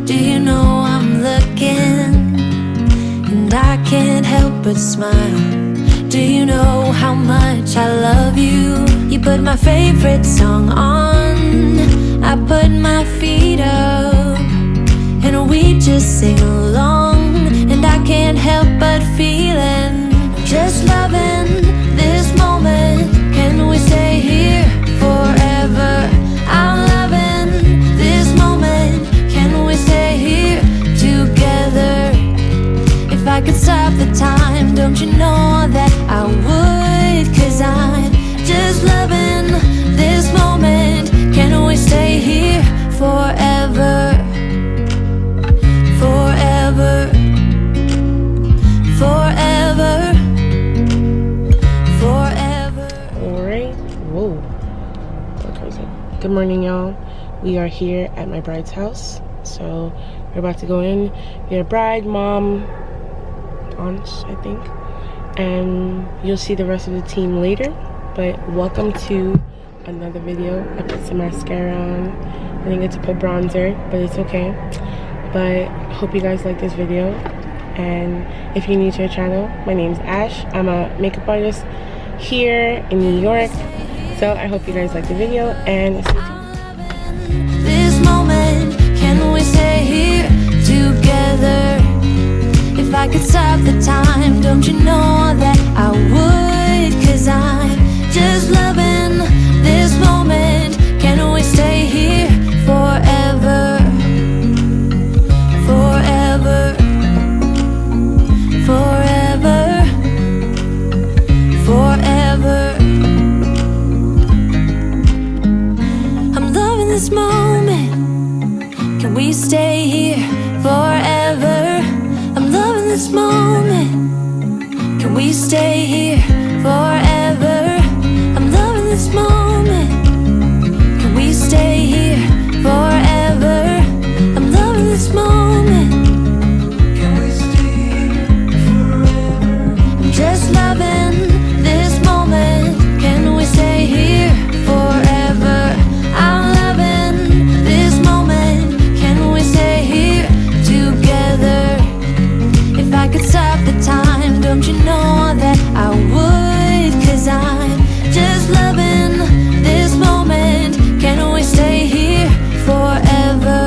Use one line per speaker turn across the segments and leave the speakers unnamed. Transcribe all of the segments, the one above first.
Do you know I'm looking, and I can't help but smile? Do you know how much I love you? You put my favorite song on, I put my feet up, and we just sing along. And I can't help but feeling, just loving this moment. Can we stay here forever? I'm loving this moment. Can we stay here together? If I could stop the time, don't you know that I would? 'Cause I'm just loving this moment. Can we stay here forever? Forever. Forever. Forever.
Alright. Whoa. So crazy. Good morning, y'all. We are here at my bride's house. So we're about to go in. We have bride, mom, aunt, I think. And you'll see the rest of the team later. But welcome to another video. I put some mascara on. I didn't get to put bronzer, but it's okay. But hope you guys like this video. And if you're new to our channel, my name's Ash. I'm a makeup artist here in New York. So I hope you guys like the video and stay tuned.
This moment, can we stay here together? If I could stop the time, don't you know that I would? 'Cause I'm just loving this moment. Can we stay here forever? Forever. Forever. Forever. I'm loving this moment. Can we stay here forever? I'm loving this moment. Can we stay here forever? I'm loving this moment. Can we stay here forever? I'm loving this moment. Can we stay here forever? I'm just loving this moment. Can we stay here forever? I'm loving this moment. Can we stay here together? If I could stop the time, don't you know that I would? 'Cause I'm just loving this moment. Can we stay here forever?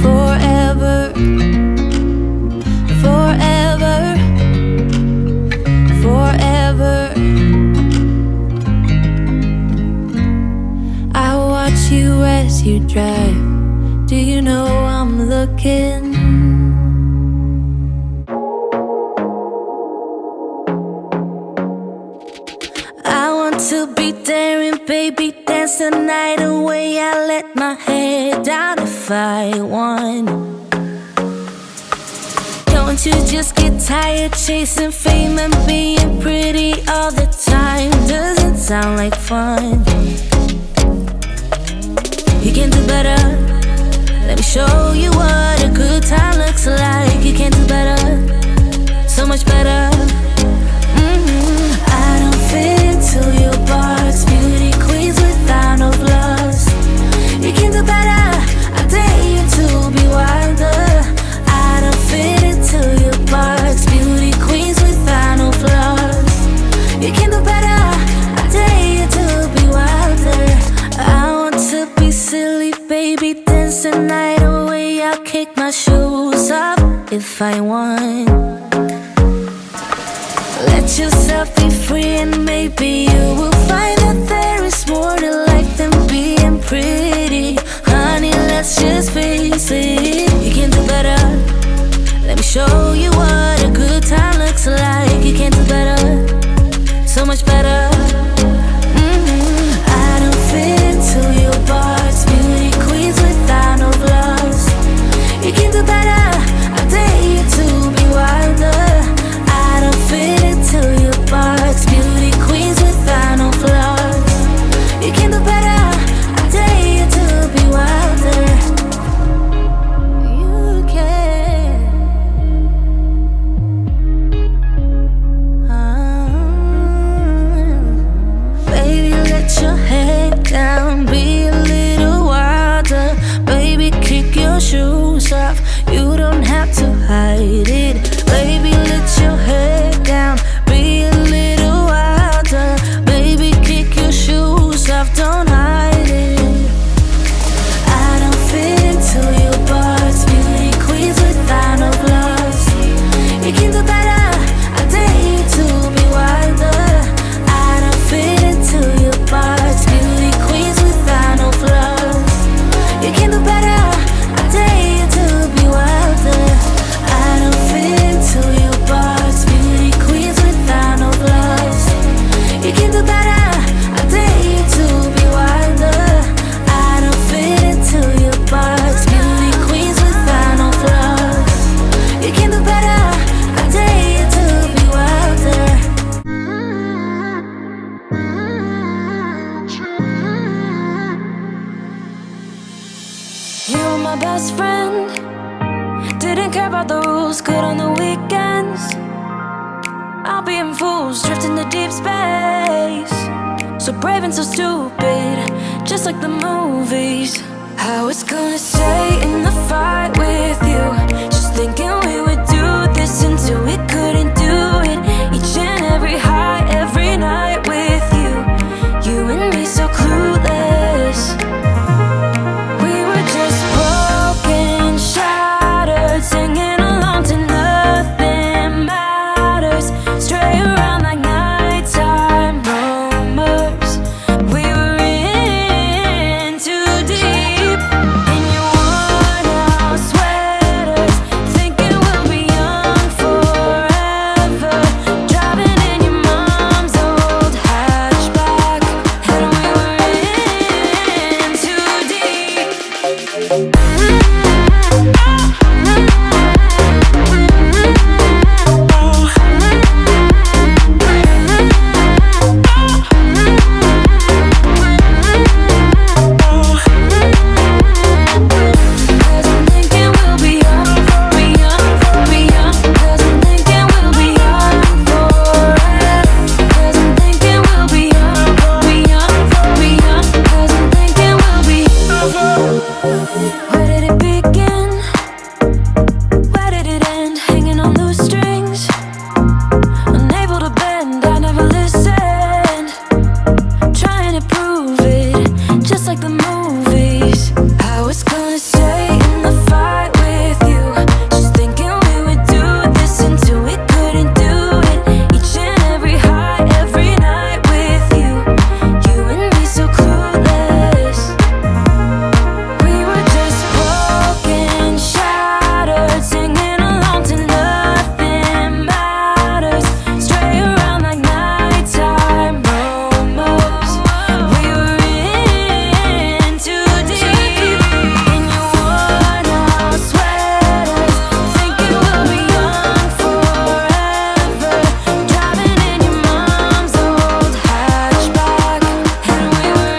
Forever. Forever. Forever. I watch you as you drive. Do you know I'm looking? I want to be there and baby dance the night away. I let my head down if I want. Don't you just get tired chasing fame and being pretty all the time? Doesn't sound like fun. You can do better. Let me show you what a good time looks like. You can do better, so much better. I don't fit into your box. Beauty queens without no flaws. You can do better. I dare you to be wilder. I don't fit into your box. Beauty queens without no flaws. You can do better. I dare you to be wilder. I want to be silly, baby, dance the night away. I'll kick my shoes off if I want. Let yourself be free and maybe you will find that there is more to life than being pretty. Honey, let's just face it. You can do better. Let me show you what a good time looks like. You can do better, so much better. I don't fit into your box. Beauty queens without no flaws. You can do better. I dare you to be wilder. I don't fit into your box. Beauty queens without no flaws. You can do better. I dare you You were my best friend. Didn't care about the rules, good on the weekends. I'll be in fools, drifting to deep space. So brave and so stupid, just like the movies. I was gonna stay in the fight with you, just thinking we would do this until we couldn't do it. Each and every high, every night with you. You and me so clueless. We were just broken, shattered, singing along to nothing matters. Stray around like nighttime rumors. We were in too deep. In your worn out sweaters, thinking we'll be young forever. Driving in your mom's old hatchback, and we were in too deep. Cause I'm thinking we'll be young, be young, be young. Cause I'm thinking we'll be young forever. Cause I'm thinking we'll be young, be young, be young. Cause I'm thinking we'll be. Where did it begin? Where did it end? Hanging on loose strings, unable to bend. I never listened, trying to prove it, just like the movies. I was gonna stay in the fight with you, just thinking we would do this until we couldn't do it. Each and every high, every night with you. You and me so clueless. We were just broken, shattered, singing along to nothing matters. Stray around like nighttime rumors. We were in too deep. In your worn out sweaters, thinking we'll be young forever. Driving in your mom's old hatchback, and we were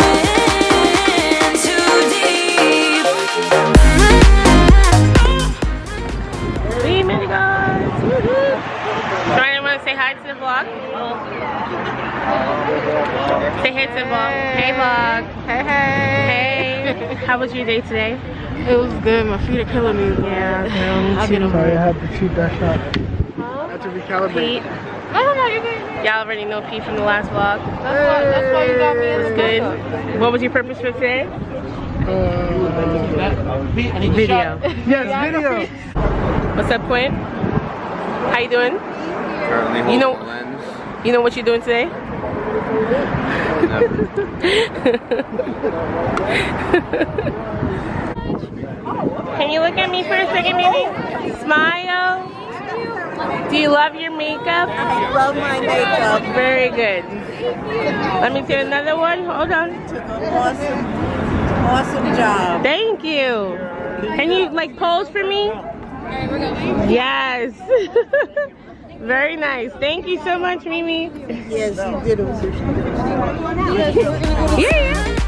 in too deep.
We made it, guys. Woohoo. So anyone say hi to the vlog? Say hey to the vlog. Hey vlog.
Hey, hey.
Hey. How was your day today?
It was good. My feet are killing me.
Yeah,
I'll get them.
Sorry, I had to cheat that shot. I had to recalibrate.
Pete.
No, you're good.
Y'all already know Pete from the last vlog.
That's why you got me in
It was
the
good.
makeup.
What was your purpose for today? Video.
Yes, video.
What's up, Quinn? How you doing?
Currently holding
You know-
the lens.
You know what you're doing today? Can you look at me for a second, baby? Smile. Do you love your makeup?
I love my makeup.
Very good. Let me do another one. Hold on.
Awesome job.
Thank you. Can you like pose for me? Yes. Very nice. Thank you so much, Mimi.
Yes, you did it.
Yeah.